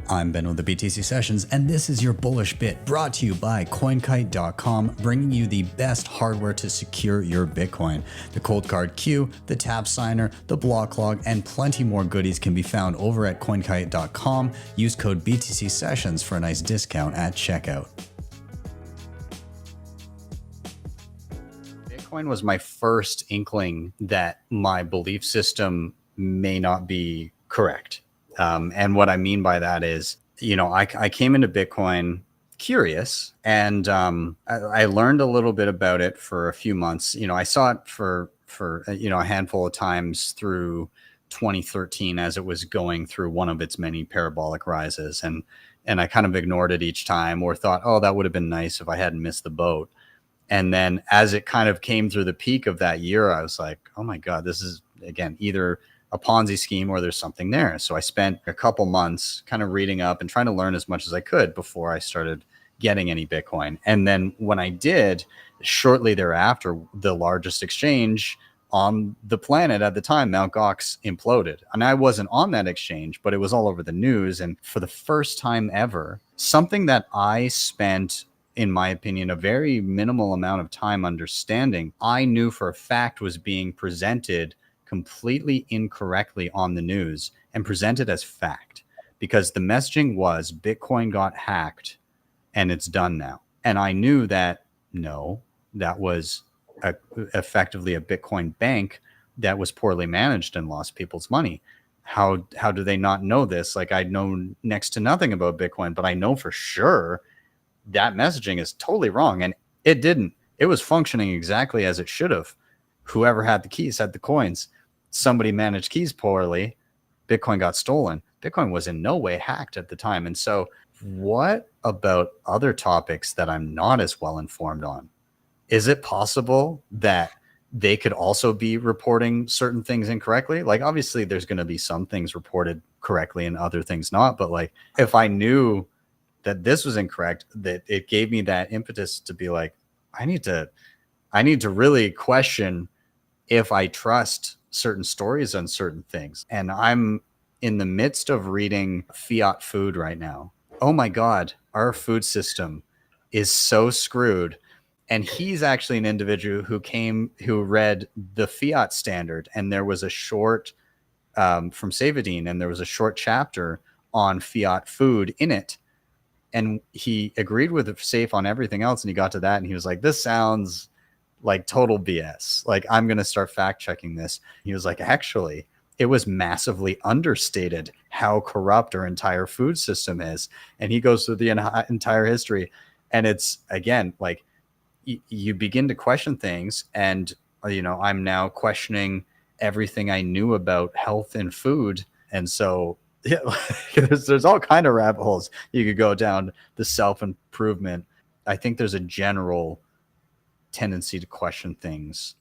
I'm Ben with the BTC Sessions, and this is your Bullish Bit, brought to you by CoinKite.com, bringing you the best hardware to secure your Bitcoin. The Cold Card Queue, the Tab Signer, the Block Log, and plenty more goodies can be found over at CoinKite.com. Use code BTC Sessions for a nice discount at checkout. Bitcoin was my first inkling that my belief system may not be correct. And what I mean by that is, I came into Bitcoin curious, and I learned a little bit about it for a few months. I saw it for a handful of times through 2013 as it was going through one of its many parabolic rises, and I kind of ignored it each time, or thought, oh, that would have been nice if I hadn't missed the boat. And then as it kind of came through the peak of that year, I was like, oh my God, this is, again, either a Ponzi scheme or there's something there. So I spent a couple months kind of reading up and trying to learn as much as I could before I started getting any Bitcoin. And then when I did, shortly thereafter, the largest exchange on the planet at the time, Mt. Gox, imploded. And I wasn't on that exchange, but it was all over the news. And for the first time ever, something that I spent, in my opinion, a very minimal amount of time understanding, I knew for a fact was being presented completely incorrectly on the news and presented as fact, because the messaging was Bitcoin got hacked and it's done now. And I knew that, no, that was effectively a Bitcoin bank that was poorly managed and lost people's money. How do they not know this? Like, I know next to nothing about Bitcoin, but I know for sure that messaging is totally wrong. And it didn't. It was functioning exactly as it should have. Whoever had the keys had the coins. Somebody managed keys poorly. Bitcoin got stolen. Bitcoin was in no way hacked at the time. And so what about other topics that I'm not as well informed on? Is it possible that they could also be reporting certain things incorrectly? Like, obviously there's going to be some things reported correctly and other things not. But like, if I knew that this was incorrect, that it gave me that impetus to be like, I need to really question if I trust certain stories on certain things. And I'm in the midst of reading Fiat Food right now. Oh my God, our food system is so screwed. And he's actually an individual who read the Fiat standard, and there was a short from Savadine, and there was a short chapter on Fiat food in it. And he agreed with Safe on everything else, and he got to that, and he was like, this sounds like total BS. Like, I'm going to start fact checking this. He was like, actually, it was massively understated how corrupt our entire food system is. And he goes through the entire history. And it's, again, like, you begin to question things. And, I'm now questioning everything I knew about health and food. And so yeah, there's all kind of rabbit holes you could go down. The self-improvement. I think there's a general tendency to question things